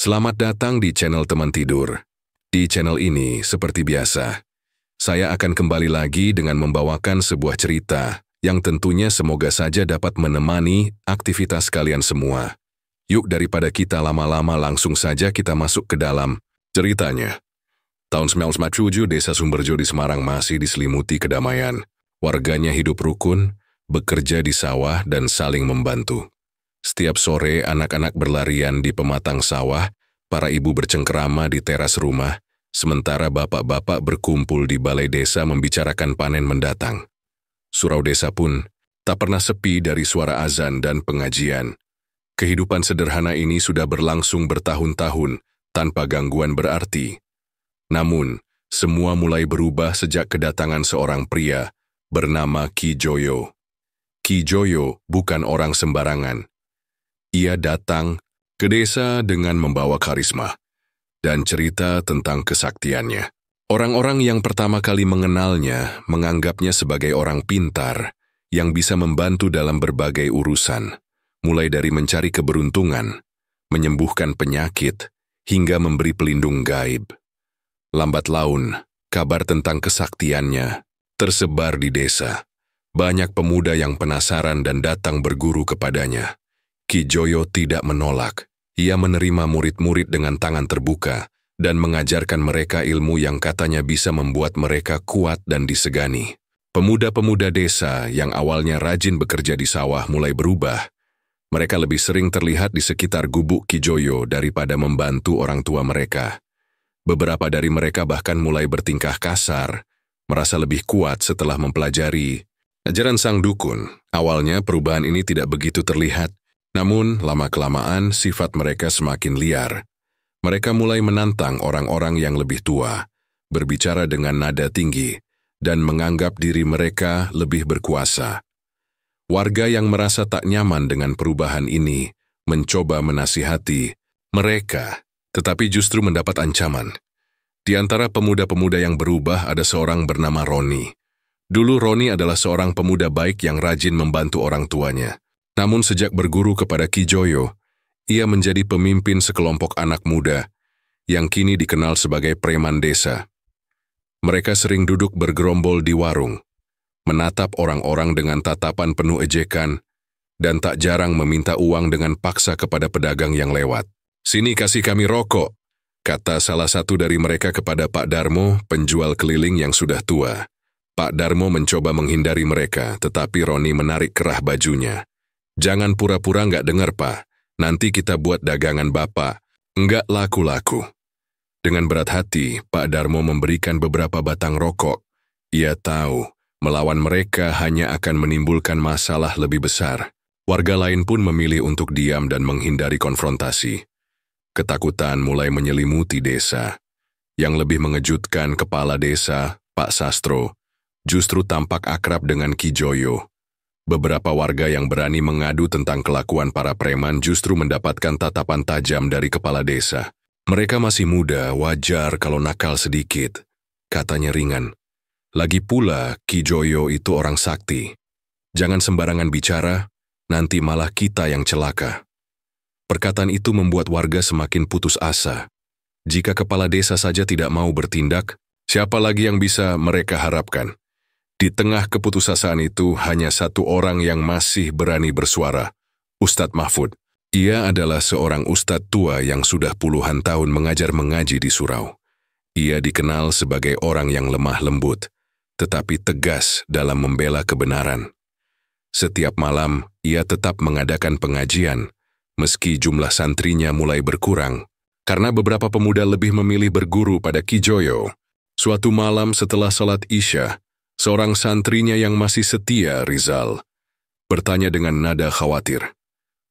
Selamat datang di channel Teman Tidur. Di channel ini, seperti biasa, saya akan kembali lagi dengan membawakan sebuah cerita yang tentunya semoga saja dapat menemani aktivitas kalian semua. Yuk daripada kita lama-lama langsung saja kita masuk ke dalam ceritanya. Tahun 1947, Desa Sumberjo di Semarang masih diselimuti kedamaian. Warganya hidup rukun, bekerja di sawah dan saling membantu. Setiap sore, anak-anak berlarian di pematang sawah, para ibu bercengkerama di teras rumah, sementara bapak-bapak berkumpul di balai desa membicarakan panen mendatang. Surau desa pun tak pernah sepi dari suara azan dan pengajian. Kehidupan sederhana ini sudah berlangsung bertahun-tahun tanpa gangguan berarti. Namun, semua mulai berubah sejak kedatangan seorang pria bernama Ki Joyo. Ki Joyo bukan orang sembarangan. Ia datang ke desa dengan membawa karisma dan cerita tentang kesaktiannya. Orang-orang yang pertama kali mengenalnya menganggapnya sebagai orang pintar yang bisa membantu dalam berbagai urusan, mulai dari mencari keberuntungan, menyembuhkan penyakit, hingga memberi pelindung gaib. Lambat laun, kabar tentang kesaktiannya tersebar di desa. Banyak pemuda yang penasaran dan datang berguru kepadanya. Ki Joyo tidak menolak. Ia menerima murid-murid dengan tangan terbuka dan mengajarkan mereka ilmu yang katanya bisa membuat mereka kuat dan disegani. Pemuda-pemuda desa yang awalnya rajin bekerja di sawah mulai berubah. Mereka lebih sering terlihat di sekitar gubuk Ki Joyo daripada membantu orang tua mereka. Beberapa dari mereka bahkan mulai bertingkah kasar, merasa lebih kuat setelah mempelajari ajaran sang dukun. Awalnya perubahan ini tidak begitu terlihat. Namun, lama-kelamaan sifat mereka semakin liar. Mereka mulai menantang orang-orang yang lebih tua, berbicara dengan nada tinggi, dan menganggap diri mereka lebih berkuasa. Warga yang merasa tak nyaman dengan perubahan ini mencoba menasihati mereka, tetapi justru mendapat ancaman. Di antara pemuda-pemuda yang berubah ada seorang bernama Roni. Dulu Roni adalah seorang pemuda baik yang rajin membantu orang tuanya. Namun sejak berguru kepada Ki Joyo, ia menjadi pemimpin sekelompok anak muda yang kini dikenal sebagai preman desa. Mereka sering duduk bergerombol di warung, menatap orang-orang dengan tatapan penuh ejekan, dan tak jarang meminta uang dengan paksa kepada pedagang yang lewat. "Sini kasih kami rokok," kata salah satu dari mereka kepada Pak Darmo, penjual keliling yang sudah tua. Pak Darmo mencoba menghindari mereka, tetapi Roni menarik kerah bajunya. "Jangan pura-pura nggak dengar, Pak. Nanti kita buat dagangan Bapak. Nggak laku-laku." Dengan berat hati, Pak Darmo memberikan beberapa batang rokok. Ia tahu, melawan mereka hanya akan menimbulkan masalah lebih besar. Warga lain pun memilih untuk diam dan menghindari konfrontasi. Ketakutan mulai menyelimuti desa. Yang lebih mengejutkan, kepala desa, Pak Sastro, justru tampak akrab dengan Ki Joyo. Beberapa warga yang berani mengadu tentang kelakuan para preman justru mendapatkan tatapan tajam dari kepala desa. "Mereka masih muda, wajar kalau nakal sedikit," katanya ringan. "Lagi pula, Ki Joyo itu orang sakti. Jangan sembarangan bicara, nanti malah kita yang celaka." Perkataan itu membuat warga semakin putus asa. Jika kepala desa saja tidak mau bertindak, siapa lagi yang bisa mereka harapkan? Di tengah keputusasaan itu, hanya satu orang yang masih berani bersuara, Ustadz Mahfud. Ia adalah seorang ustadz tua yang sudah puluhan tahun mengajar mengaji di surau. Ia dikenal sebagai orang yang lemah lembut, tetapi tegas dalam membela kebenaran. Setiap malam, ia tetap mengadakan pengajian, meski jumlah santrinya mulai berkurang, karena beberapa pemuda lebih memilih berguru pada Ki Joyo. Suatu malam setelah salat Isya, seorang santrinya yang masih setia, Rizal, bertanya dengan nada khawatir,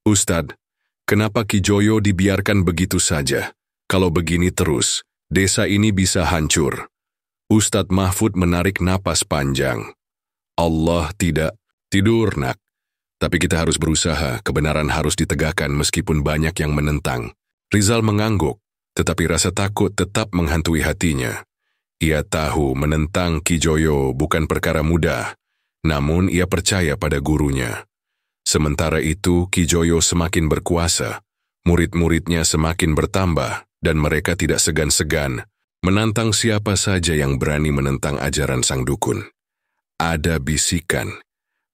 "Ustadz, kenapa Ki Joyo dibiarkan begitu saja? Kalau begini terus, desa ini bisa hancur." Ustadz Mahfud menarik napas panjang. "Allah tidak tidur, nak. Tapi kita harus berusaha, kebenaran harus ditegakkan meskipun banyak yang menentang." Rizal mengangguk, tetapi rasa takut tetap menghantui hatinya. Ia tahu menentang Ki Joyo bukan perkara mudah, namun ia percaya pada gurunya. Sementara itu, Ki Joyo semakin berkuasa. Murid-muridnya semakin bertambah dan mereka tidak segan-segan menantang siapa saja yang berani menentang ajaran sang dukun. Ada bisikan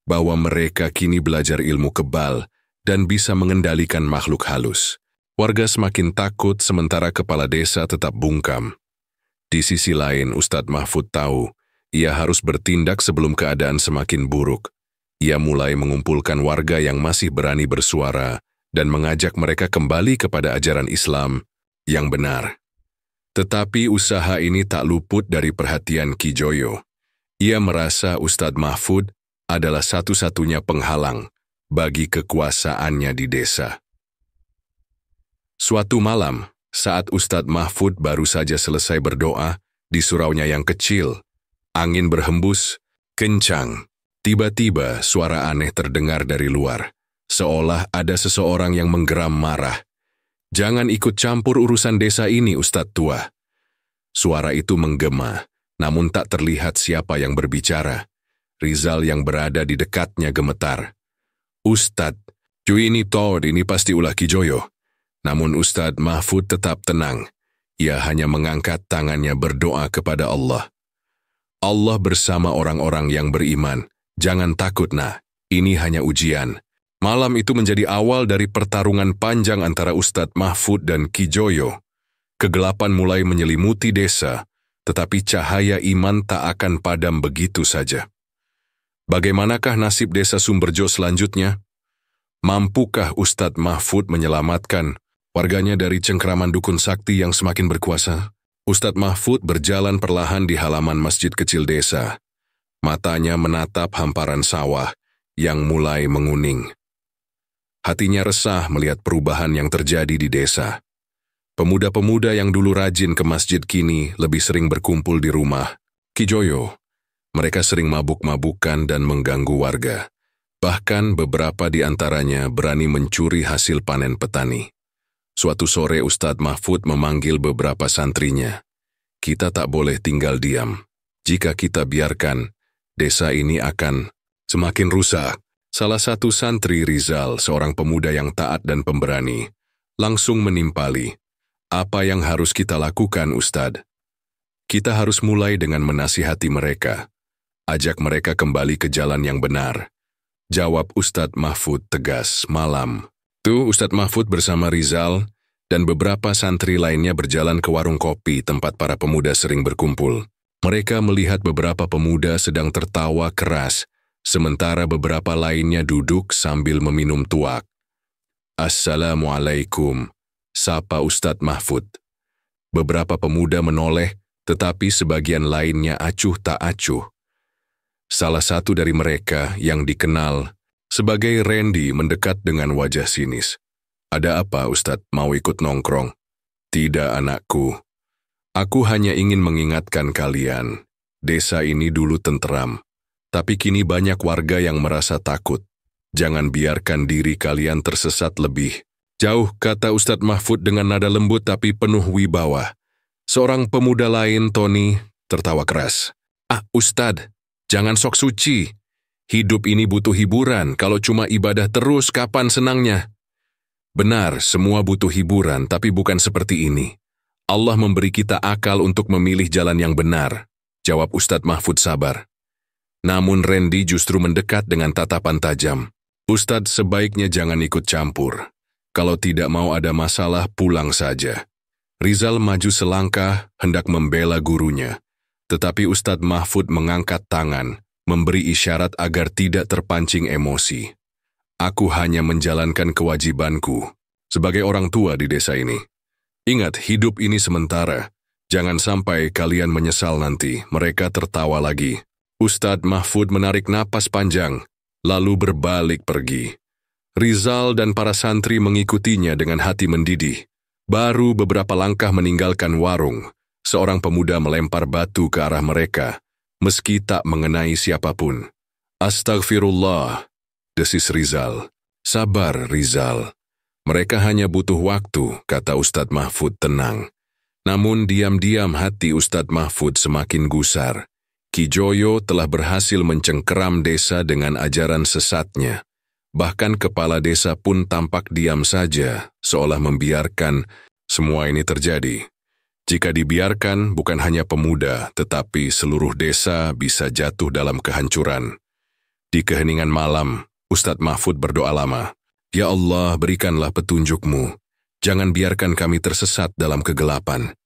bahwa mereka kini belajar ilmu kebal dan bisa mengendalikan makhluk halus. Warga semakin takut sementara kepala desa tetap bungkam. Di sisi lain, Ustadz Mahfud tahu ia harus bertindak sebelum keadaan semakin buruk. Ia mulai mengumpulkan warga yang masih berani bersuara dan mengajak mereka kembali kepada ajaran Islam yang benar. Tetapi usaha ini tak luput dari perhatian Ki Joyo. Ia merasa Ustadz Mahfud adalah satu-satunya penghalang bagi kekuasaannya di desa. Suatu malam, saat Ustadz Mahfud baru saja selesai berdoa di suraunya yang kecil, angin berhembus kencang. Tiba-tiba suara aneh terdengar dari luar, seolah ada seseorang yang menggeram marah. "Jangan ikut campur urusan desa ini, Ustadz tua." Suara itu menggema, namun tak terlihat siapa yang berbicara. Rizal yang berada di dekatnya gemetar. "Ustadz, cuy ini pasti ulah Ki Joyo." Namun Ustadz Mahfud tetap tenang. Ia hanya mengangkat tangannya berdoa kepada Allah. "Allah bersama orang-orang yang beriman. Jangan takut, nah. Ini hanya ujian." Malam itu menjadi awal dari pertarungan panjang antara Ustadz Mahfud dan Ki Joyo. Kegelapan mulai menyelimuti desa, tetapi cahaya iman tak akan padam begitu saja. Bagaimanakah nasib desa Sumberjo selanjutnya? Mampukah Ustadz Mahfud menyelamatkan warganya dari cengkraman dukun sakti yang semakin berkuasa? Ustadz Mahfud berjalan perlahan di halaman masjid kecil desa. Matanya menatap hamparan sawah yang mulai menguning. Hatinya resah melihat perubahan yang terjadi di desa. Pemuda-pemuda yang dulu rajin ke masjid kini lebih sering berkumpul di rumah Ki Joyo. Mereka sering mabuk-mabukan dan mengganggu warga. Bahkan beberapa di antaranya berani mencuri hasil panen petani. Suatu sore Ustadz Mahfud memanggil beberapa santrinya. "Kita tak boleh tinggal diam. Jika kita biarkan, desa ini akan semakin rusak." Salah satu santri, Rizal, seorang pemuda yang taat dan pemberani, langsung menimpali. "Apa yang harus kita lakukan, Ustadz?" "Kita harus mulai dengan menasihati mereka. Ajak mereka kembali ke jalan yang benar," jawab Ustadz Mahfud tegas. Malam itu Ustadz Mahfud bersama Rizal dan beberapa santri lainnya berjalan ke warung kopi tempat para pemuda sering berkumpul. Mereka melihat beberapa pemuda sedang tertawa keras, sementara beberapa lainnya duduk sambil meminum tuak. "Assalamualaikum," sapa Ustadz Mahfud. Beberapa pemuda menoleh, tetapi sebagian lainnya acuh tak acuh. Salah satu dari mereka yang dikenal sebagai Randy mendekat dengan wajah sinis. "Ada apa, Ustadz? Mau ikut nongkrong?" "Tidak, anakku. Aku hanya ingin mengingatkan kalian, desa ini dulu tenteram. Tapi kini banyak warga yang merasa takut. Jangan biarkan diri kalian tersesat lebih jauh," kata Ustadz Mahfud dengan nada lembut tapi penuh wibawa. Seorang pemuda lain, Tony, tertawa keras. "Ah, Ustadz, jangan sok suci. Hidup ini butuh hiburan. Kalau cuma ibadah terus, kapan senangnya?" "Benar, semua butuh hiburan, tapi bukan seperti ini. Allah memberi kita akal untuk memilih jalan yang benar," jawab Ustadz Mahfud sabar. Namun Randy justru mendekat dengan tatapan tajam. "Ustadz, sebaiknya jangan ikut campur. Kalau tidak mau ada masalah, pulang saja." Rizal maju selangkah, hendak membela gurunya. Tetapi Ustadz Mahfud mengangkat tangan, memberi isyarat agar tidak terpancing emosi. "Aku hanya menjalankan kewajibanku sebagai orang tua di desa ini. Ingat, hidup ini sementara. Jangan sampai kalian menyesal nanti." Mereka tertawa lagi. Ustadz Mahfud menarik napas panjang, lalu berbalik pergi. Rizal dan para santri mengikutinya dengan hati mendidih. Baru beberapa langkah meninggalkan warung, seorang pemuda melempar batu ke arah mereka, meski tak mengenai siapapun. "Astagfirullah," desis Rizal. "Sabar, Rizal. Mereka hanya butuh waktu," kata Ustadz Mahfud tenang. Namun diam-diam hati Ustadz Mahfud semakin gusar. Ki Joyo telah berhasil mencengkeram desa dengan ajaran sesatnya. Bahkan kepala desa pun tampak diam saja, seolah membiarkan semua ini terjadi. Jika dibiarkan, bukan hanya pemuda, tetapi seluruh desa bisa jatuh dalam kehancuran. Di keheningan malam, Ustadz Mahfud berdoa lama, "Ya Allah, berikanlah petunjuk-Mu. Jangan biarkan kami tersesat dalam kegelapan."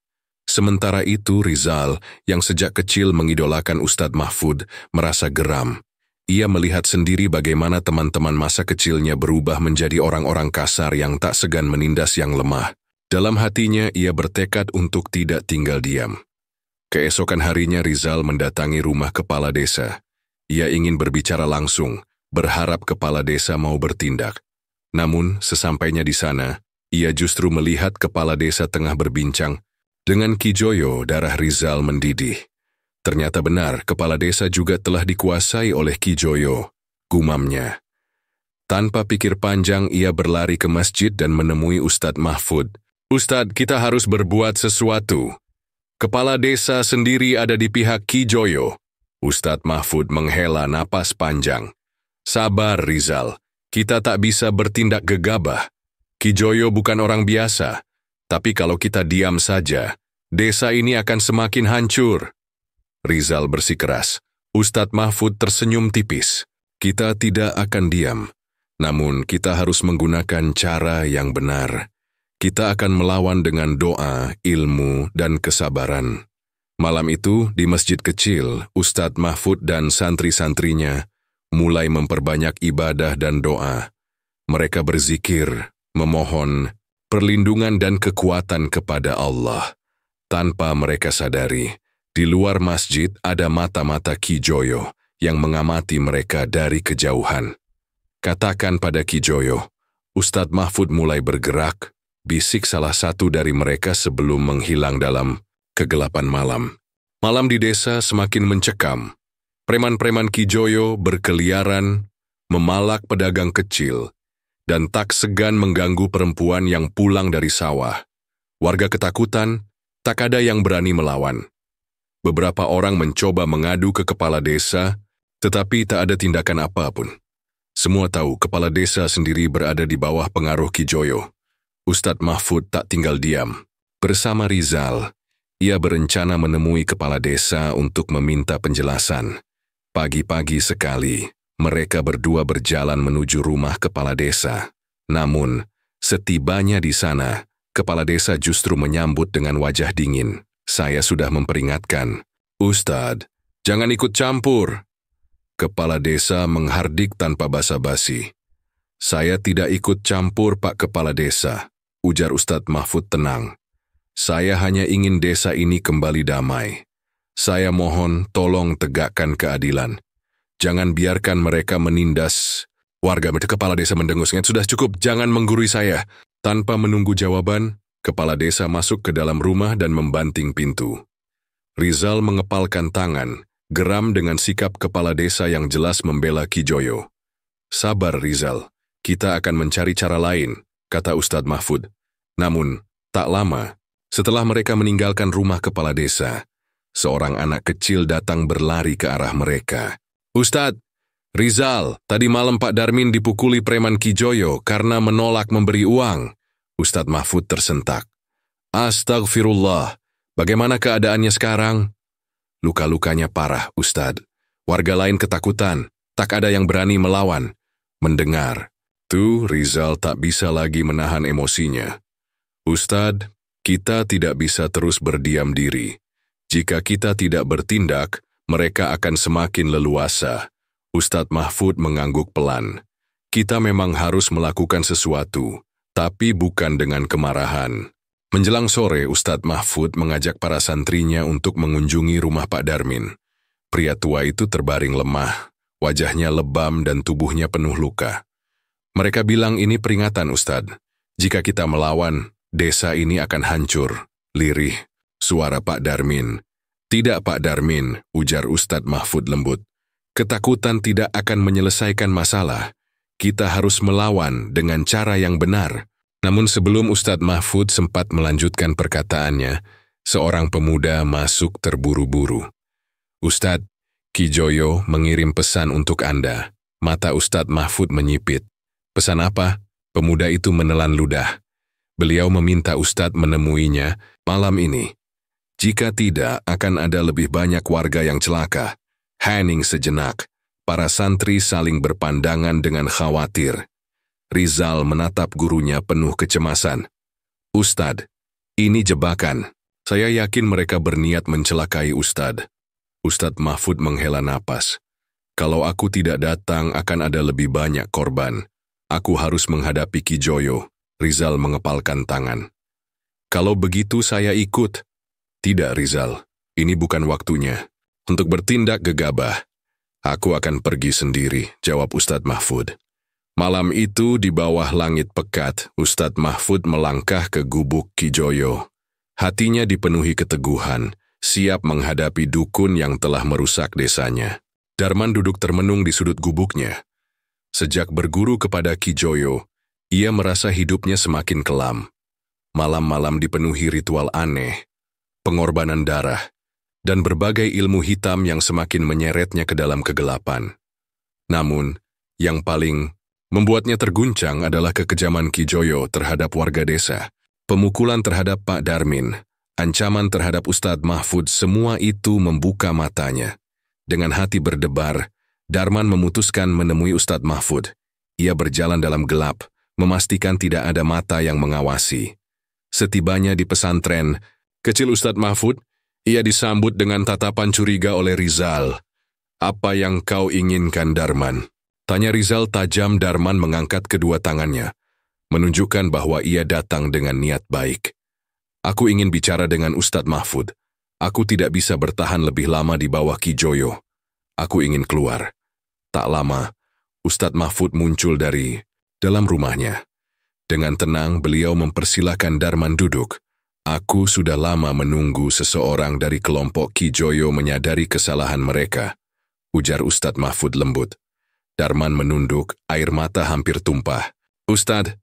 Sementara itu, Rizal, yang sejak kecil mengidolakan Ustadz Mahfud, merasa geram. Ia melihat sendiri bagaimana teman-teman masa kecilnya berubah menjadi orang-orang kasar yang tak segan menindas yang lemah. Dalam hatinya, ia bertekad untuk tidak tinggal diam. Keesokan harinya, Rizal mendatangi rumah kepala desa. Ia ingin berbicara langsung, berharap kepala desa mau bertindak. Namun, sesampainya di sana, ia justru melihat kepala desa tengah berbincang dengan Ki Joyo. Darah Rizal mendidih. Ternyata benar, kepala desa juga telah dikuasai oleh Ki Joyo, gumamnya. Tanpa pikir panjang, ia berlari ke masjid dan menemui Ustadz Mahfud. "Ustadz, kita harus berbuat sesuatu. Kepala desa sendiri ada di pihak Ki Joyo." Ustadz Mahfud menghela napas panjang. "Sabar, Rizal. Kita tak bisa bertindak gegabah. Ki Joyo bukan orang biasa. Tapi kalau kita diam saja, desa ini akan semakin hancur." Rizal bersikeras. Ustadz Mahfud tersenyum tipis. "Kita tidak akan diam. Namun kita harus menggunakan cara yang benar. Kita akan melawan dengan doa, ilmu, dan kesabaran." Malam itu, di masjid kecil, Ustadz Mahfud dan santri-santrinya mulai memperbanyak ibadah dan doa. Mereka berzikir, memohon perlindungan dan kekuatan kepada Allah. Tanpa mereka sadari, di luar masjid ada mata-mata Ki Joyo yang mengamati mereka dari kejauhan. "Katakan pada Ki Joyo." Ustadz Mahfud mulai bergerak, bisik salah satu dari mereka sebelum menghilang dalam kegelapan malam. Malam di desa semakin mencekam. Preman-preman Ki Joyo berkeliaran, memalak pedagang kecil, dan tak segan mengganggu perempuan yang pulang dari sawah. Warga ketakutan, tak ada yang berani melawan. Beberapa orang mencoba mengadu ke kepala desa, tetapi tak ada tindakan apapun. Semua tahu kepala desa sendiri berada di bawah pengaruh Ki Joyo. Ustadz Mahfud tak tinggal diam. Bersama Rizal, ia berencana menemui kepala desa untuk meminta penjelasan. Pagi-pagi sekali, mereka berdua berjalan menuju rumah kepala desa. Namun, setibanya di sana, kepala desa justru menyambut dengan wajah dingin. "Saya sudah memperingatkan. Ustadz, jangan ikut campur." Kepala desa menghardik tanpa basa-basi. "Saya tidak ikut campur, Pak Kepala Desa," ujar Ustadz Mahfud tenang. "Saya hanya ingin desa ini kembali damai. Saya mohon tolong tegakkan keadilan. Jangan biarkan mereka menindas." Warga kepala desa mendengusnya, "Sudah cukup, jangan menggurui saya." Tanpa menunggu jawaban, kepala desa masuk ke dalam rumah dan membanting pintu. Rizal mengepalkan tangan, geram dengan sikap kepala desa yang jelas membela Ki Joyo. "Sabar, Rizal. Kita akan mencari cara lain," kata Ustadz Mahfud. Namun, tak lama, setelah mereka meninggalkan rumah kepala desa, seorang anak kecil datang berlari ke arah mereka. "Ustadz, Rizal, tadi malam Pak Darmin dipukuli preman Ki Joyo karena menolak memberi uang." Ustadz Mahfud tersentak. "Astagfirullah, bagaimana keadaannya sekarang?" "Luka-lukanya parah, Ustadz. Warga lain ketakutan, tak ada yang berani melawan." Mendengar, tuh Rizal tak bisa lagi menahan emosinya. "Ustadz, kita tidak bisa terus berdiam diri. Jika kita tidak bertindak, mereka akan semakin leluasa." Ustadz Mahfud mengangguk pelan. "Kita memang harus melakukan sesuatu, tapi bukan dengan kemarahan." Menjelang sore, Ustadz Mahfud mengajak para santrinya untuk mengunjungi rumah Pak Darmin. Pria tua itu terbaring lemah, wajahnya lebam dan tubuhnya penuh luka. "Mereka bilang ini peringatan, Ustadz. Jika kita melawan, desa ini akan hancur." Lirih suara Pak Darmin. "Tidak, Pak Darmin," ujar Ustadz Mahfud lembut. "Ketakutan tidak akan menyelesaikan masalah. Kita harus melawan dengan cara yang benar." Namun sebelum Ustadz Mahfud sempat melanjutkan perkataannya, seorang pemuda masuk terburu-buru. "Ustadz, Ki Joyo mengirim pesan untuk Anda." Mata Ustadz Mahfud menyipit. Pesan apa? Pemuda itu menelan ludah. Beliau meminta Ustadz menemuinya malam ini. Jika tidak, akan ada lebih banyak warga yang celaka. Hening sejenak. Para santri saling berpandangan dengan khawatir. Rizal menatap gurunya penuh kecemasan. Ustadz, ini jebakan. Saya yakin mereka berniat mencelakai Ustadz. Ustadz Mahfud menghela napas. Kalau aku tidak datang akan ada lebih banyak korban. Aku harus menghadapi Ki Joyo. Rizal mengepalkan tangan. Kalau begitu saya ikut. Tidak Rizal, ini bukan waktunya. Untuk bertindak gegabah. Aku akan pergi sendiri, jawab Ustadz Mahfud. Malam itu di bawah langit pekat, Ustadz Mahfud melangkah ke gubuk Ki Joyo. Hatinya dipenuhi keteguhan, siap menghadapi dukun yang telah merusak desanya. Darman duduk termenung di sudut gubuknya. Sejak berguru kepada Ki Joyo, ia merasa hidupnya semakin kelam. Malam-malam dipenuhi ritual aneh, pengorbanan darah, dan berbagai ilmu hitam yang semakin menyeretnya ke dalam kegelapan. Namun, yang paling membuatnya terguncang adalah kekejaman Ki Joyo terhadap warga desa. Pemukulan terhadap Pak Darmin, ancaman terhadap Ustadz Mahfud, semua itu membuka matanya. Dengan hati berdebar, Darman memutuskan menemui Ustadz Mahfud. Ia berjalan dalam gelap, memastikan tidak ada mata yang mengawasi. Setibanya di pesantren kecil Ustadz Mahfud, ia disambut dengan tatapan curiga oleh Rizal. Apa yang kau inginkan, Darman? Tanya Rizal tajam. Darman mengangkat kedua tangannya, menunjukkan bahwa ia datang dengan niat baik. Aku ingin bicara dengan Ustadz Mahfud. Aku tidak bisa bertahan lebih lama di bawah Ki Joyo. Aku ingin keluar. Tak lama, Ustadz Mahfud muncul dari dalam rumahnya. Dengan tenang, beliau mempersilahkan Darman duduk. Aku sudah lama menunggu seseorang dari kelompok Ki Joyo menyadari kesalahan mereka, ujar Ustadz Mahfud lembut. Darman menunduk, air mata hampir tumpah. Ustadz,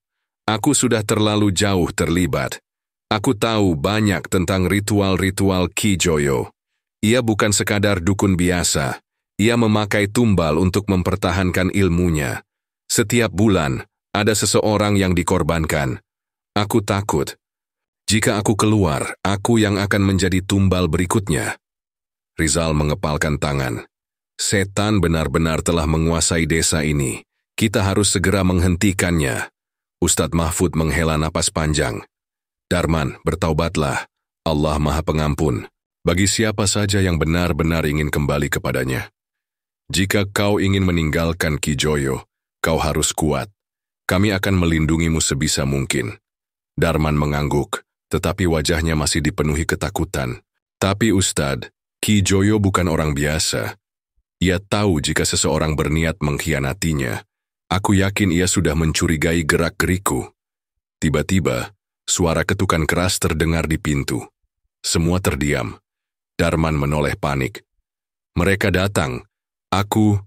aku sudah terlalu jauh terlibat. Aku tahu banyak tentang ritual-ritual Ki Joyo. Ia bukan sekadar dukun biasa. Ia memakai tumbal untuk mempertahankan ilmunya. Setiap bulan, ada seseorang yang dikorbankan. Aku takut. Jika aku keluar, aku yang akan menjadi tumbal berikutnya. Rizal mengepalkan tangan. Setan benar-benar telah menguasai desa ini. Kita harus segera menghentikannya. Ustadz Mahfud menghela napas panjang. Darman, bertaubatlah. Allah Maha Pengampun. Bagi siapa saja yang benar-benar ingin kembali kepadanya. Jika kau ingin meninggalkan Ki Joyo, kau harus kuat. Kami akan melindungimu sebisa mungkin. Darman mengangguk, tetapi wajahnya masih dipenuhi ketakutan. Tapi Ustadz, Ki Joyo bukan orang biasa. Ia tahu jika seseorang berniat mengkhianatinya. Aku yakin ia sudah mencurigai gerak-geriku. Tiba-tiba, suara ketukan keras terdengar di pintu. Semua terdiam. Darman menoleh panik. Mereka datang. Aku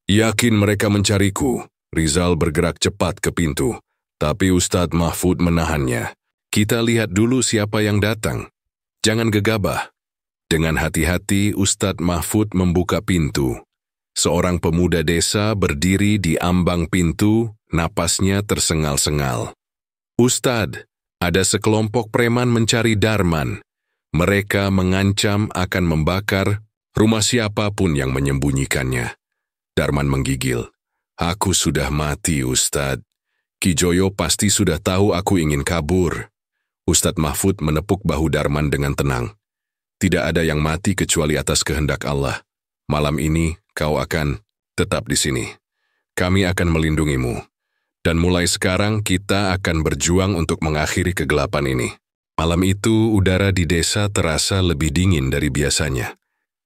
yakin mereka mencariku. Rizal bergerak cepat ke pintu, tapi Ustadz Mahfud menahannya. Kita lihat dulu siapa yang datang. Jangan gegabah. Dengan hati-hati, Ustadz Mahfud membuka pintu. Seorang pemuda desa berdiri di ambang pintu, napasnya tersengal-sengal. Ustadz, ada sekelompok preman mencari Darman. Mereka mengancam akan membakar rumah siapapun yang menyembunyikannya. Darman menggigil. Aku sudah mati, Ustadz. Ki Joyo pasti sudah tahu aku ingin kabur. Ustadz Mahfud menepuk bahu Darman dengan tenang. Tidak ada yang mati kecuali atas kehendak Allah. Malam ini kau akan tetap di sini. Kami akan melindungimu. Dan mulai sekarang kita akan berjuang untuk mengakhiri kegelapan ini. Malam itu udara di desa terasa lebih dingin dari biasanya.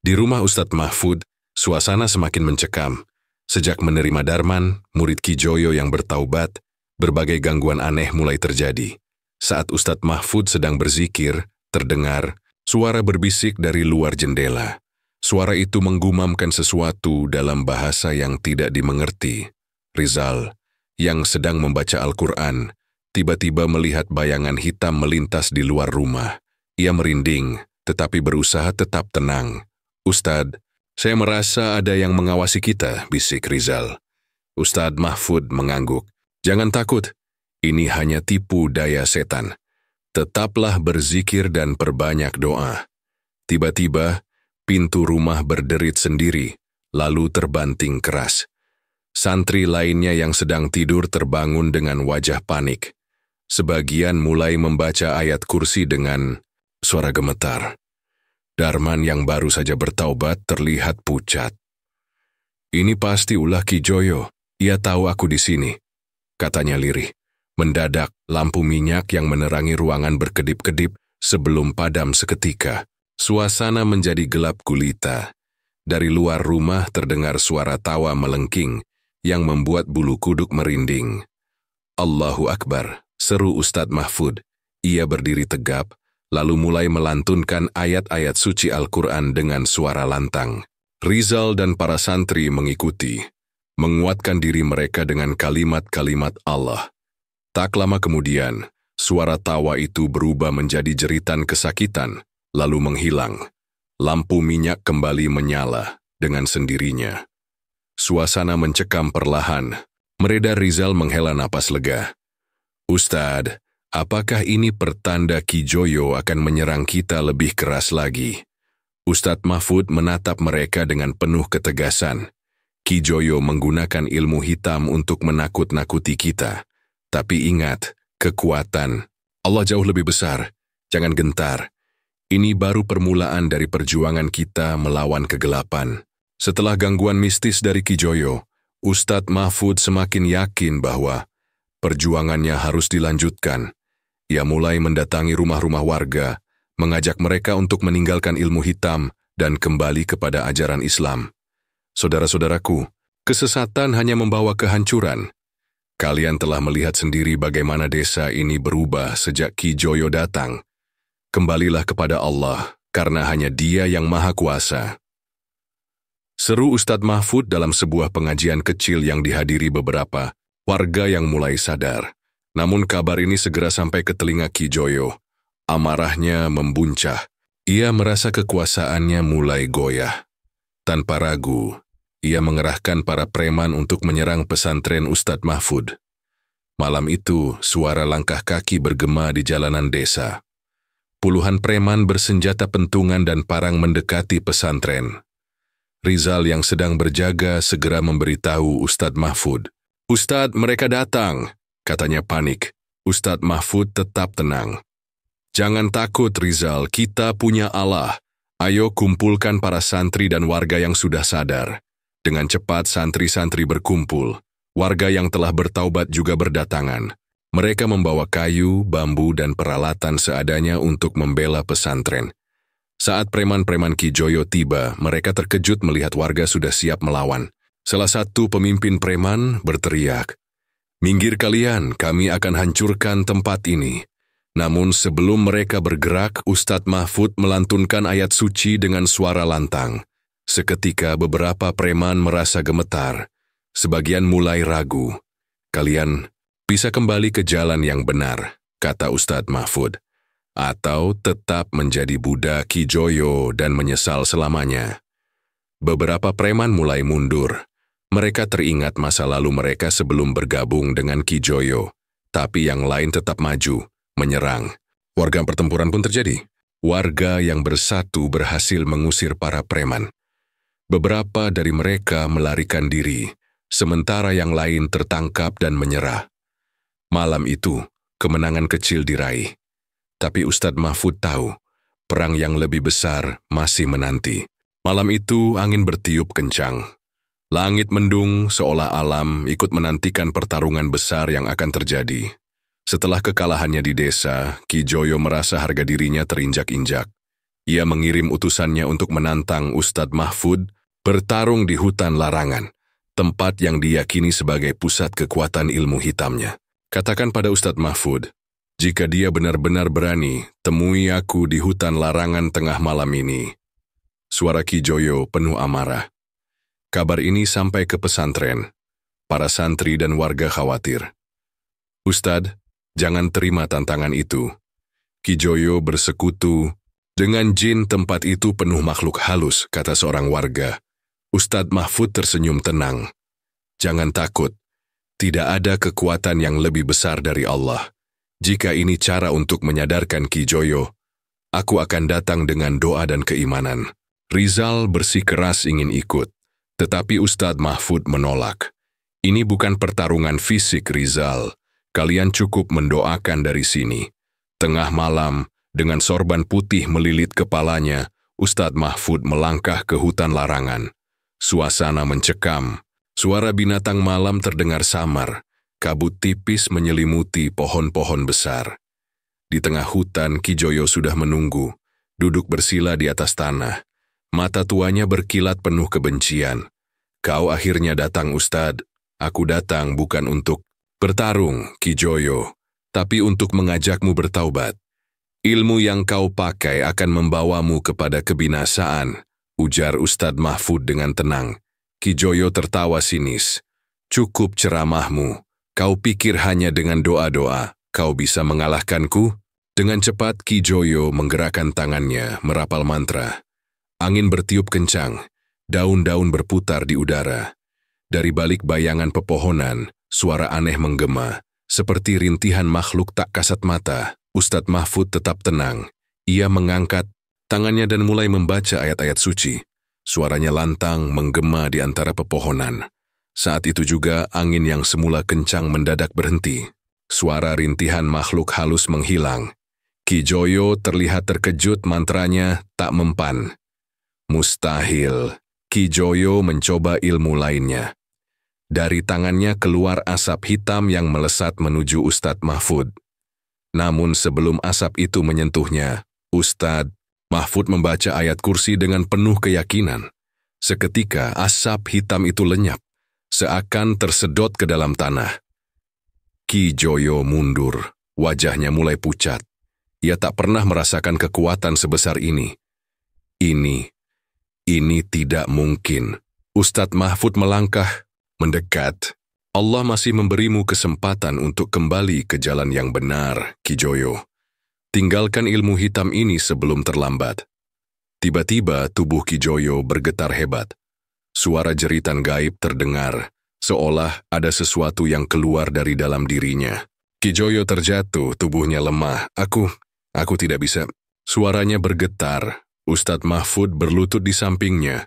Di rumah Ustadz Mahfud, suasana semakin mencekam. Sejak menerima Darman, murid Ki Joyo yang bertaubat, berbagai gangguan aneh mulai terjadi. Saat Ustadz Mahfud sedang berzikir, terdengar suara berbisik dari luar jendela. Suara itu menggumamkan sesuatu dalam bahasa yang tidak dimengerti. Rizal, yang sedang membaca Al-Quran, tiba-tiba melihat bayangan hitam melintas di luar rumah. Ia merinding, tetapi berusaha tetap tenang. Ustadz, saya merasa ada yang mengawasi kita, bisik Rizal. Ustadz Mahfud mengangguk. Jangan takut, ini hanya tipu daya setan. Tetaplah berzikir dan perbanyak doa. Tiba-tiba, pintu rumah berderit sendiri, lalu terbanting keras. Santri lainnya yang sedang tidur terbangun dengan wajah panik. Sebagian mulai membaca ayat kursi dengan suara gemetar. Darman yang baru saja bertaubat terlihat pucat. "Ini pasti ulah Ki Joyo, ia tahu aku di sini," katanya lirih. Mendadak, lampu minyak yang menerangi ruangan berkedip-kedip sebelum padam seketika. Suasana menjadi gelap gulita. Dari luar rumah terdengar suara tawa melengking yang membuat bulu kuduk merinding. "Allahu Akbar," seru Ustadz Mahfud. Ia berdiri tegap, lalu mulai melantunkan ayat-ayat suci Al-Quran dengan suara lantang. Rizal dan para santri mengikuti, menguatkan diri mereka dengan kalimat-kalimat Allah. Tak lama kemudian, suara tawa itu berubah menjadi jeritan kesakitan, lalu menghilang. Lampu minyak kembali menyala dengan sendirinya. Suasana mencekam perlahan. Mereda Rizal menghela napas lega. "Ustadz, apakah ini pertanda Ki Joyo akan menyerang kita lebih keras lagi?" Ustadz Mahfud menatap mereka dengan penuh ketegasan. "Ki Joyo menggunakan ilmu hitam untuk menakut-nakuti kita. Tapi ingat, kekuatan Allah jauh lebih besar. Jangan gentar. Ini baru permulaan dari perjuangan kita melawan kegelapan." Setelah gangguan mistis dari Ki Joyo, Ustadz Mahfud semakin yakin bahwa perjuangannya harus dilanjutkan. Ia mulai mendatangi rumah-rumah warga, mengajak mereka untuk meninggalkan ilmu hitam dan kembali kepada ajaran Islam. "Saudara-saudaraku, kesesatan hanya membawa kehancuran. Kalian telah melihat sendiri bagaimana desa ini berubah sejak Ki Joyo datang. Kembalilah kepada Allah, karena hanya Dia yang Maha Kuasa." Seru Ustadz Mahfud dalam sebuah pengajian kecil yang dihadiri beberapa warga yang mulai sadar. Namun kabar ini segera sampai ke telinga Ki Joyo. Amarahnya membuncah. Ia merasa kekuasaannya mulai goyah. Tanpa ragu, ia mengerahkan para preman untuk menyerang pesantren Ustadz Mahfud. Malam itu, suara langkah kaki bergema di jalanan desa. Puluhan preman bersenjata pentungan dan parang mendekati pesantren. Rizal yang sedang berjaga segera memberitahu Ustadz Mahfud. "Ustadz, mereka datang," katanya panik. Ustadz Mahfud tetap tenang. "Jangan takut Rizal, kita punya Allah. Ayo kumpulkan para santri dan warga yang sudah sadar." Dengan cepat santri-santri berkumpul. Warga yang telah bertaubat juga berdatangan. Mereka membawa kayu, bambu, dan peralatan seadanya untuk membela pesantren. Saat preman-preman Ki Joyo tiba, mereka terkejut melihat warga sudah siap melawan. Salah satu pemimpin preman berteriak, "Minggir kalian, kami akan hancurkan tempat ini." Namun sebelum mereka bergerak, Ustadz Mahfud melantunkan ayat suci dengan suara lantang. Seketika beberapa preman merasa gemetar. Sebagian mulai ragu. "Kalian bisa kembali ke jalan yang benar," kata Ustadz Mahfud. "Atau tetap menjadi budak Ki Joyo dan menyesal selamanya." Beberapa preman mulai mundur. Mereka teringat masa lalu mereka sebelum bergabung dengan Ki Joyo. Tapi yang lain tetap maju, menyerang. Warga pertempuran pun terjadi. Warga yang bersatu berhasil mengusir para preman. Beberapa dari mereka melarikan diri, sementara yang lain tertangkap dan menyerah. Malam itu, kemenangan kecil diraih. Tapi Ustadz Mahfud tahu, perang yang lebih besar masih menanti. Malam itu angin bertiup kencang. Langit mendung seolah alam ikut menantikan pertarungan besar yang akan terjadi. Setelah kekalahannya di desa, Ki Joyo merasa harga dirinya terinjak-injak. Ia mengirim utusannya untuk menantang Ustadz Mahfud bertarung di hutan larangan, tempat yang diyakini sebagai pusat kekuatan ilmu hitamnya. Katakan pada Ustadz Mahfud, "Jika dia benar-benar berani, temui aku di hutan larangan tengah malam ini." Suara Ki Joyo penuh amarah. Kabar ini sampai ke pesantren. Para santri dan warga khawatir. "Ustadz, jangan terima tantangan itu. Ki Joyo bersekutu dengan jin, tempat itu penuh makhluk halus," kata seorang warga. Ustadz Mahfud tersenyum tenang. "Jangan takut. Tidak ada kekuatan yang lebih besar dari Allah. Jika ini cara untuk menyadarkan Ki Joyo, aku akan datang dengan doa dan keimanan. Rizal bersikeras ingin ikut, tetapi Ustadz Mahfud menolak. Ini bukan pertarungan fisik, Rizal. Kalian cukup mendoakan dari sini. Tengah malam, dengan sorban putih melilit kepalanya, Ustadz Mahfud melangkah ke hutan larangan. Suasana mencekam. Suara binatang malam terdengar samar. Kabut tipis menyelimuti pohon-pohon besar. Di tengah hutan, Ki Joyo sudah menunggu, duduk bersila di atas tanah. Mata tuanya berkilat penuh kebencian. Kau akhirnya datang, Ustadz. Aku datang bukan untuk bertarung, Ki Joyo, tapi untuk mengajakmu bertaubat. Ilmu yang kau pakai akan membawamu kepada kebinasaan, ujar Ustadz Mahfud dengan tenang. Ki Joyo tertawa sinis. Cukup ceramahmu. Kau pikir hanya dengan doa-doa kau bisa mengalahkanku? Dengan cepat Ki Joyo menggerakkan tangannya merapal mantra. Angin bertiup kencang, daun-daun berputar di udara. Dari balik bayangan pepohonan, suara aneh menggema, seperti rintihan makhluk tak kasat mata. Ustadz Mahfud tetap tenang. Ia mengangkat tangannya dan mulai membaca ayat-ayat suci. Suaranya lantang menggema di antara pepohonan. Saat itu juga angin yang semula kencang mendadak berhenti. Suara rintihan makhluk halus menghilang. Ki Joyo terlihat terkejut, mantranya tak mempan. Mustahil. Ki Joyo mencoba ilmu lainnya. Dari tangannya keluar asap hitam yang melesat menuju Ustadz Mahfud. Namun sebelum asap itu menyentuhnya, Ustadz Mahfud membaca ayat kursi dengan penuh keyakinan. Seketika asap hitam itu lenyap, seakan tersedot ke dalam tanah. Ki Joyo mundur, wajahnya mulai pucat. Ia tak pernah merasakan kekuatan sebesar ini. Ini tidak mungkin. Ustadz Mahfud melangkah, mendekat. Allah masih memberimu kesempatan untuk kembali ke jalan yang benar, Ki Joyo. Tinggalkan ilmu hitam ini sebelum terlambat. Tiba-tiba tubuh Ki Joyo bergetar hebat. Suara jeritan gaib terdengar, seolah ada sesuatu yang keluar dari dalam dirinya. Ki Joyo terjatuh, tubuhnya lemah. Aku tidak bisa. Suaranya bergetar. Ustadz Mahfud berlutut di sampingnya,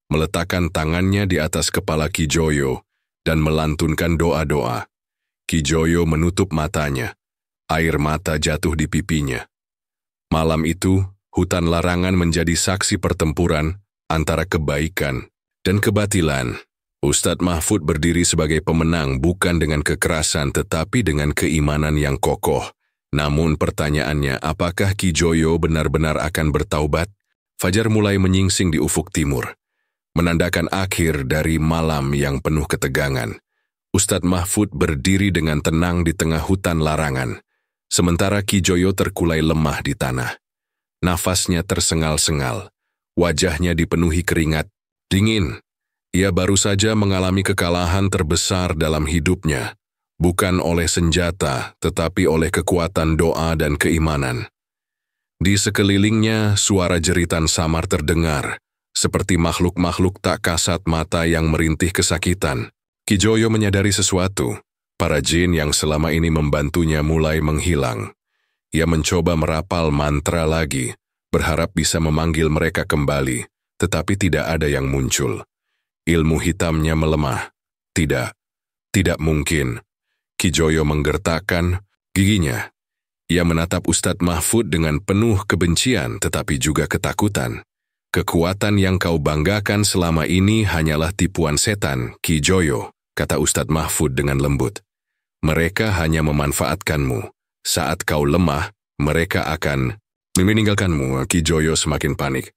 meletakkan tangannya di atas kepala Ki Joyo, dan melantunkan doa-doa. Ki Joyo menutup matanya. Air mata jatuh di pipinya. Malam itu, hutan larangan menjadi saksi pertempuran antara kebaikan dan kebatilan. Ustadz Mahfud berdiri sebagai pemenang bukan dengan kekerasan tetapi dengan keimanan yang kokoh. Namun pertanyaannya, apakah Ki Joyo benar-benar akan bertaubat? Fajar mulai menyingsing di ufuk timur, menandakan akhir dari malam yang penuh ketegangan. Ustadz Mahfud berdiri dengan tenang di tengah hutan larangan. Sementara Ki Joyo terkulai lemah di tanah. Nafasnya tersengal-sengal. Wajahnya dipenuhi keringat dingin. Ia baru saja mengalami kekalahan terbesar dalam hidupnya. Bukan oleh senjata, tetapi oleh kekuatan doa dan keimanan. Di sekelilingnya, suara jeritan samar terdengar, seperti makhluk-makhluk tak kasat mata yang merintih kesakitan. Ki Joyo menyadari sesuatu. Para jin yang selama ini membantunya mulai menghilang. Ia mencoba merapal mantra lagi, berharap bisa memanggil mereka kembali, tetapi tidak ada yang muncul. Ilmu hitamnya melemah. Tidak mungkin. Ki Joyo menggertakkan giginya. Ia menatap Ustadz Mahfud dengan penuh kebencian tetapi juga ketakutan. Kekuatan yang kau banggakan selama ini hanyalah tipuan setan, Ki Joyo, kata Ustadz Mahfud dengan lembut. Mereka hanya memanfaatkanmu. Saat kau lemah, mereka akan meninggalkanmu. Ki Joyo semakin panik.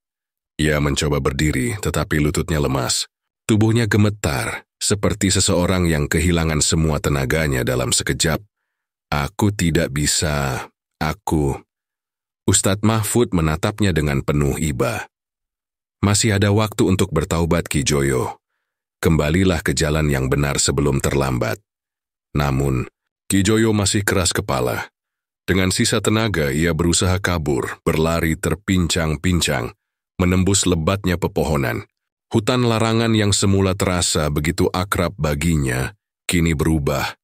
Ia mencoba berdiri, tetapi lututnya lemas. Tubuhnya gemetar, seperti seseorang yang kehilangan semua tenaganya dalam sekejap. Aku tidak bisa. Ustadz Mahfud menatapnya dengan penuh iba. Masih ada waktu untuk bertaubat, Ki Joyo. Kembalilah ke jalan yang benar sebelum terlambat. Namun, Ki Joyo masih keras kepala. Dengan sisa tenaga, ia berusaha kabur, berlari terpincang-pincang, menembus lebatnya pepohonan. Hutan larangan yang semula terasa begitu akrab baginya, kini berubah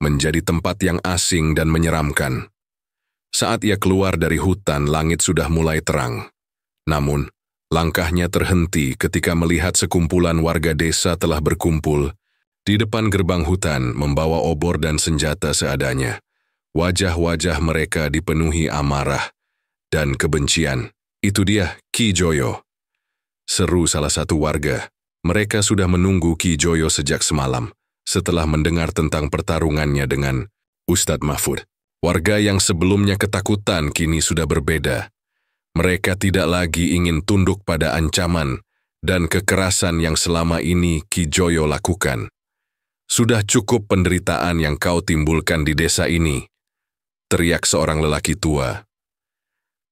menjadi tempat yang asing dan menyeramkan. Saat ia keluar dari hutan, langit sudah mulai terang. Namun, langkahnya terhenti ketika melihat sekumpulan warga desa telah berkumpul di depan gerbang hutan membawa obor dan senjata seadanya. Wajah-wajah mereka dipenuhi amarah dan kebencian. Itu dia, Ki Joyo. Seru salah satu warga. Mereka sudah menunggu Ki Joyo sejak semalam, setelah mendengar tentang pertarungannya dengan Ustadz Mahfud. Warga yang sebelumnya ketakutan kini sudah berbeda. Mereka tidak lagi ingin tunduk pada ancaman dan kekerasan yang selama ini Ki Joyo lakukan. Sudah cukup penderitaan yang kau timbulkan di desa ini, teriak seorang lelaki tua.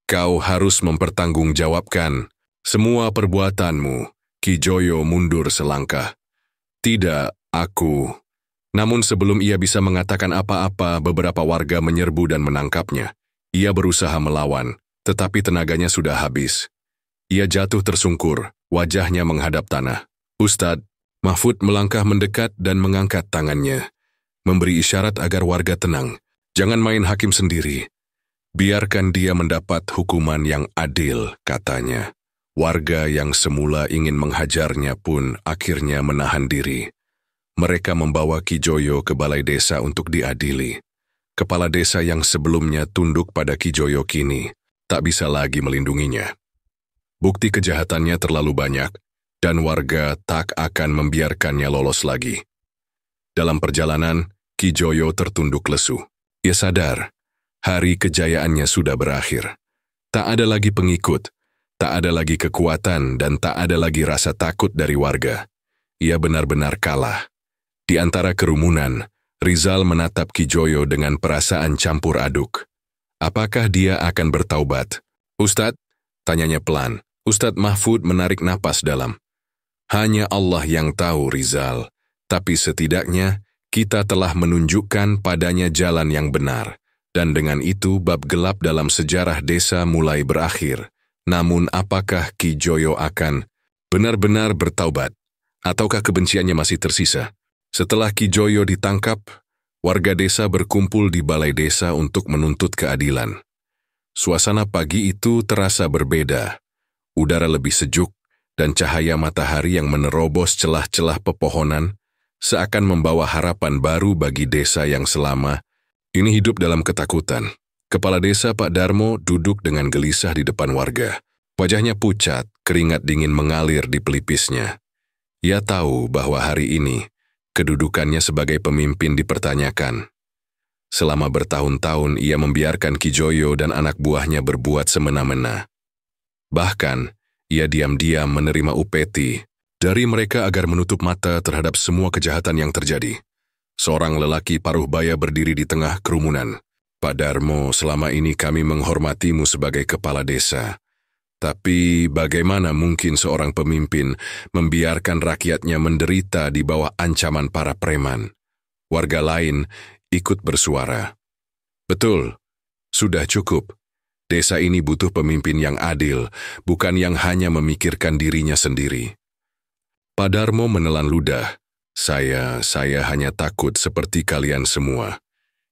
Kau harus mempertanggungjawabkan semua perbuatanmu. Ki Joyo mundur selangkah. Tidak, aku. Namun sebelum ia bisa mengatakan apa-apa, beberapa warga menyerbu dan menangkapnya. Ia berusaha melawan, tetapi tenaganya sudah habis. Ia jatuh tersungkur, wajahnya menghadap tanah. Ustadz Mahfud melangkah mendekat dan mengangkat tangannya, memberi isyarat agar warga tenang. Jangan main hakim sendiri. Biarkan dia mendapat hukuman yang adil, katanya. Warga yang semula ingin menghajarnya pun akhirnya menahan diri. Mereka membawa Ki Joyo ke balai desa untuk diadili. Kepala desa yang sebelumnya tunduk pada Ki Joyo kini tak bisa lagi melindunginya. Bukti kejahatannya terlalu banyak, dan warga tak akan membiarkannya lolos lagi. Dalam perjalanan, Ki Joyo tertunduk lesu. Ia sadar, hari kejayaannya sudah berakhir. Tak ada lagi pengikut, tak ada lagi kekuatan, dan tak ada lagi rasa takut dari warga. Ia benar-benar kalah. Di antara kerumunan, Rizal menatap Ki Joyo dengan perasaan campur aduk. Apakah dia akan bertaubat? Ustadz, tanyanya pelan. Ustadz Mahfud menarik napas dalam. Hanya Allah yang tahu, Rizal. Tapi setidaknya, kita telah menunjukkan padanya jalan yang benar. Dan dengan itu, bab gelap dalam sejarah desa mulai berakhir. Namun apakah Ki Joyo akan benar-benar bertaubat? Ataukah kebenciannya masih tersisa? Setelah Ki Joyo ditangkap, warga desa berkumpul di balai desa untuk menuntut keadilan. Suasana pagi itu terasa berbeda. Udara lebih sejuk, dan cahaya matahari yang menerobos celah-celah pepohonan seakan membawa harapan baru bagi desa yang selama ini hidup dalam ketakutan. Kepala desa Pak Darmo duduk dengan gelisah di depan warga. Wajahnya pucat, keringat dingin mengalir di pelipisnya. Ia tahu bahwa hari ini, kedudukannya sebagai pemimpin dipertanyakan. Selama bertahun-tahun ia membiarkan Ki Joyo dan anak buahnya berbuat semena-mena. Bahkan, ia diam-diam menerima upeti dari mereka agar menutup mata terhadap semua kejahatan yang terjadi. Seorang lelaki paruh baya berdiri di tengah kerumunan. Pak Darmo, selama ini kami menghormatimu sebagai kepala desa. Tapi bagaimana mungkin seorang pemimpin membiarkan rakyatnya menderita di bawah ancaman para preman? Warga lain ikut bersuara. Betul, sudah cukup. Desa ini butuh pemimpin yang adil, bukan yang hanya memikirkan dirinya sendiri. Pak Darmo menelan ludah. Saya hanya takut seperti kalian semua.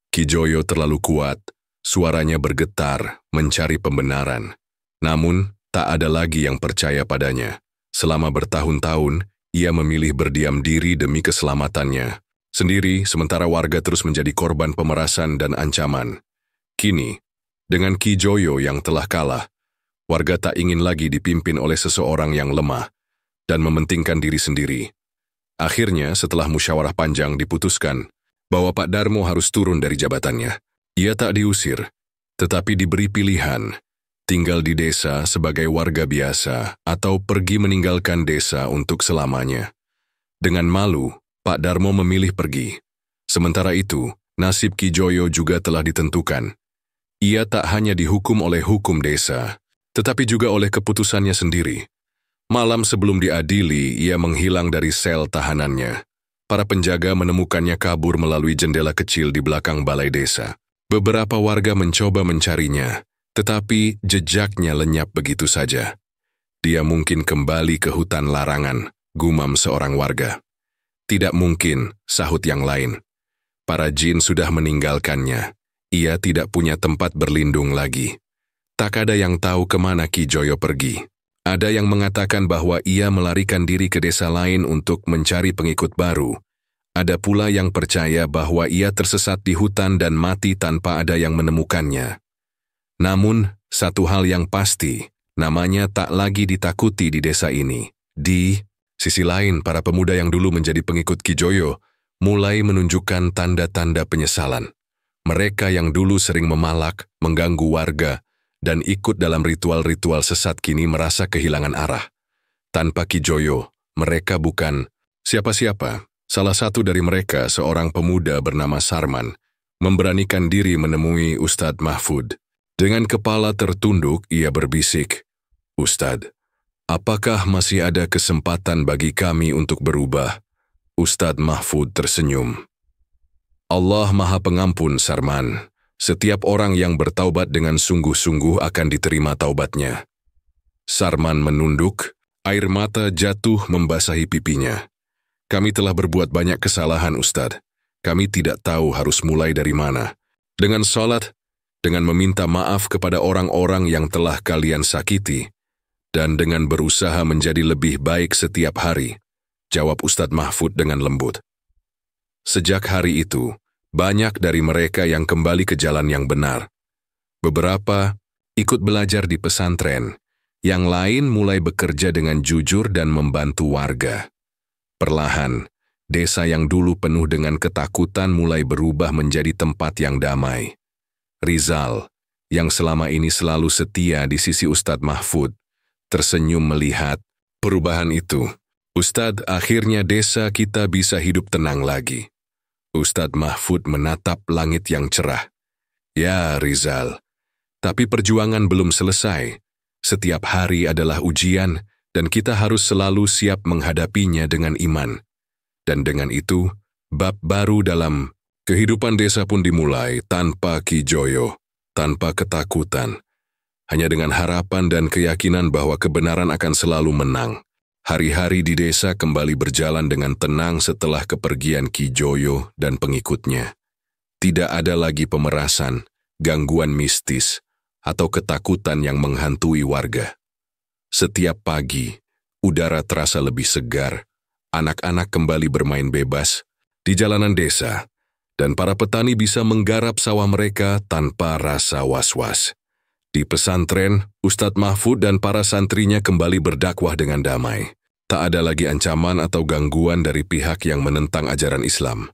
Ki Joyo terlalu kuat, suaranya bergetar, mencari pembenaran. Namun, tak ada lagi yang percaya padanya. Selama bertahun-tahun, ia memilih berdiam diri demi keselamatannya. Sendiri, sementara warga terus menjadi korban pemerasan dan ancaman. Kini, dengan Ki Joyo yang telah kalah, warga tak ingin lagi dipimpin oleh seseorang yang lemah dan mementingkan diri sendiri. Akhirnya, setelah musyawarah panjang diputuskan bahwa Pak Darmo harus turun dari jabatannya. Ia tak diusir, tetapi diberi pilihan, tinggal di desa sebagai warga biasa atau pergi meninggalkan desa untuk selamanya. Dengan malu, Pak Darmo memilih pergi. Sementara itu, nasib Ki Joyo juga telah ditentukan. Ia tak hanya dihukum oleh hukum desa, tetapi juga oleh keputusannya sendiri. Malam sebelum diadili, ia menghilang dari sel tahanannya. Para penjaga menemukannya kabur melalui jendela kecil di belakang balai desa. Beberapa warga mencoba mencarinya, tetapi jejaknya lenyap begitu saja. Dia mungkin kembali ke hutan larangan, gumam seorang warga. Tidak mungkin, sahut yang lain. Para jin sudah meninggalkannya. Ia tidak punya tempat berlindung lagi. Tak ada yang tahu kemana Ki Joyo pergi. Ada yang mengatakan bahwa ia melarikan diri ke desa lain untuk mencari pengikut baru. Ada pula yang percaya bahwa ia tersesat di hutan dan mati tanpa ada yang menemukannya. Namun, satu hal yang pasti, namanya tak lagi ditakuti di desa ini. Di sisi lain, para pemuda yang dulu menjadi pengikut Ki Joyo mulai menunjukkan tanda-tanda penyesalan. Mereka yang dulu sering memalak, mengganggu warga, dan ikut dalam ritual-ritual sesat kini merasa kehilangan arah. Tanpa Ki Joyo, mereka bukan siapa-siapa. Salah satu dari mereka, seorang pemuda bernama Sarman, memberanikan diri menemui Ustadz Mahfud. Dengan kepala tertunduk, ia berbisik, "Ustadz, apakah masih ada kesempatan bagi kami untuk berubah?" Ustadz Mahfud tersenyum. "Allah Maha Pengampun, Sarman. Setiap orang yang bertaubat dengan sungguh-sungguh akan diterima taubatnya." Sarman menunduk, air mata jatuh membasahi pipinya. "Kami telah berbuat banyak kesalahan, Ustadz. Kami tidak tahu harus mulai dari mana. Dengan sholat, dengan meminta maaf kepada orang-orang yang telah kalian sakiti, dan dengan berusaha menjadi lebih baik setiap hari," jawab Ustadz Mahfud dengan lembut. Sejak hari itu, banyak dari mereka yang kembali ke jalan yang benar. Beberapa ikut belajar di pesantren, yang lain mulai bekerja dengan jujur dan membantu warga. Perlahan, desa yang dulu penuh dengan ketakutan mulai berubah menjadi tempat yang damai. Rizal, yang selama ini selalu setia di sisi Ustadz Mahfud, tersenyum melihat perubahan itu. "Ustadz, akhirnya desa kita bisa hidup tenang lagi." Ustadz Mahfud menatap langit yang cerah. "Ya, Rizal, tapi perjuangan belum selesai. Setiap hari adalah ujian, dan kita harus selalu siap menghadapinya dengan iman. Dan dengan itu, bab baru dalam kehidupan desa pun dimulai tanpa Ki Joyo, tanpa ketakutan. Hanya dengan harapan dan keyakinan bahwa kebenaran akan selalu menang. Hari-hari di desa kembali berjalan dengan tenang setelah kepergian Ki Joyo dan pengikutnya. Tidak ada lagi pemerasan, gangguan mistis, atau ketakutan yang menghantui warga. Setiap pagi, udara terasa lebih segar, anak-anak kembali bermain bebas di jalanan desa, dan para petani bisa menggarap sawah mereka tanpa rasa was-was. Di pesantren, Ustadz Mahfud dan para santrinya kembali berdakwah dengan damai. Tak ada lagi ancaman atau gangguan dari pihak yang menentang ajaran Islam.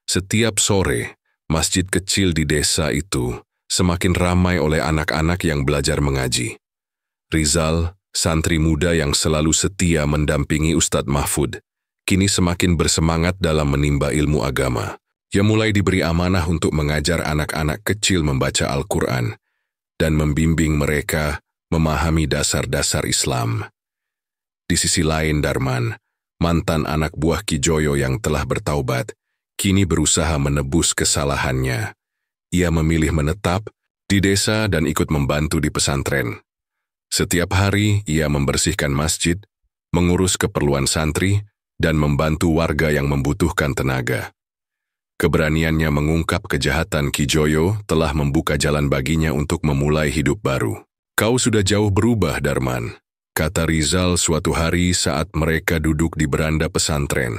Setiap sore, masjid kecil di desa itu semakin ramai oleh anak-anak yang belajar mengaji. Rizal, santri muda yang selalu setia mendampingi Ustadz Mahfud, kini semakin bersemangat dalam menimba ilmu agama. Ia mulai diberi amanah untuk mengajar anak-anak kecil membaca Al-Quran dan membimbing mereka memahami dasar-dasar Islam. Di sisi lain, Darman, mantan anak buah Ki Joyo yang telah bertaubat, kini berusaha menebus kesalahannya. Ia memilih menetap di desa dan ikut membantu di pesantren. Setiap hari, ia membersihkan masjid, mengurus keperluan santri, dan membantu warga yang membutuhkan tenaga. Keberaniannya mengungkap kejahatan Ki Joyo telah membuka jalan baginya untuk memulai hidup baru. "Kau sudah jauh berubah, Darman," kata Rizal suatu hari saat mereka duduk di beranda pesantren.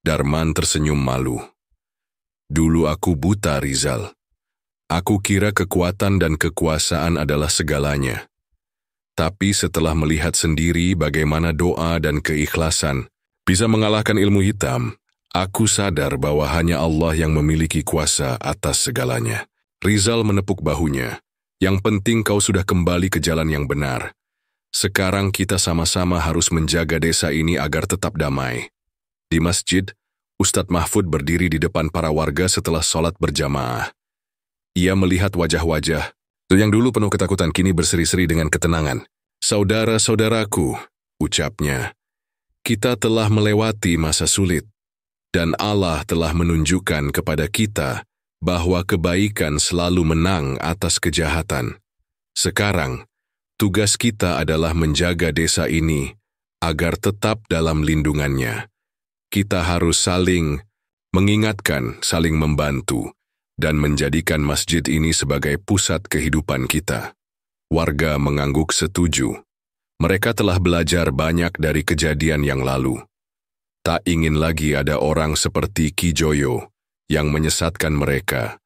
Darman tersenyum malu. "Dulu aku buta, Rizal. Aku kira kekuatan dan kekuasaan adalah segalanya. Tapi setelah melihat sendiri bagaimana doa dan keikhlasan bisa mengalahkan ilmu hitam, aku sadar bahwa hanya Allah yang memiliki kuasa atas segalanya." Rizal menepuk bahunya. "Yang penting kau sudah kembali ke jalan yang benar. Sekarang kita sama-sama harus menjaga desa ini agar tetap damai." Di masjid, Ustadz Mahfud berdiri di depan para warga setelah sholat berjamaah. Ia melihat wajah-wajah yang dulu penuh ketakutan kini berseri-seri dengan ketenangan. "Saudara-saudaraku," ucapnya, "kita telah melewati masa sulit, dan Allah telah menunjukkan kepada kita bahwa kebaikan selalu menang atas kejahatan. Sekarang, tugas kita adalah menjaga desa ini agar tetap dalam lindungannya. kita harus saling mengingatkan, saling membantu, dan menjadikan masjid ini sebagai pusat kehidupan kita. Warga mengangguk setuju. Mereka telah belajar banyak dari kejadian yang lalu. Tak ingin lagi ada orang seperti Ki Joyo yang menyesatkan mereka.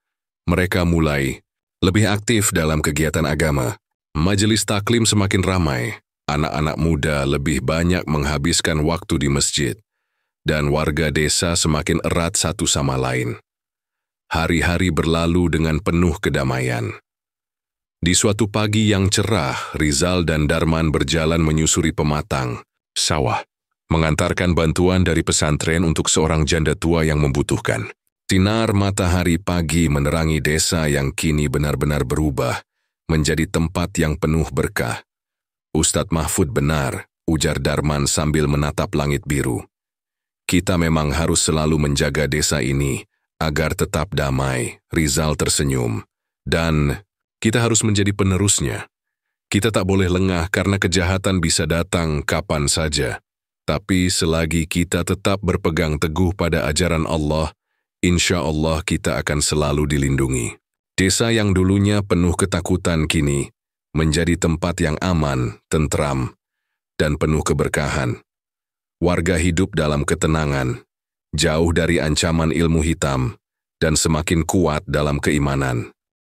Mereka mulai lebih aktif dalam kegiatan agama. Majelis taklim semakin ramai. Anak-anak muda lebih banyak menghabiskan waktu di masjid. Dan warga desa semakin erat satu sama lain. Hari-hari berlalu dengan penuh kedamaian. Di suatu pagi yang cerah, Rizal dan Darman berjalan menyusuri pematang, sawah, mengantarkan bantuan dari pesantren untuk seorang janda tua yang membutuhkan. Sinar matahari pagi menerangi desa yang kini benar-benar berubah menjadi tempat yang penuh berkah. Ustadz Mahfud benar, ujar Darman sambil menatap langit biru. Kita memang harus selalu menjaga desa ini agar tetap damai. Rizal tersenyum. Dan kita harus menjadi penerusnya. Kita tak boleh lengah karena kejahatan bisa datang kapan saja. Tapi selagi kita tetap berpegang teguh pada ajaran Allah, insya Allah kita akan selalu dilindungi. Desa yang dulunya penuh ketakutan kini menjadi tempat yang aman, tentram, dan penuh keberkahan. Warga hidup dalam ketenangan, jauh dari ancaman ilmu hitam, dan semakin kuat dalam keimanan.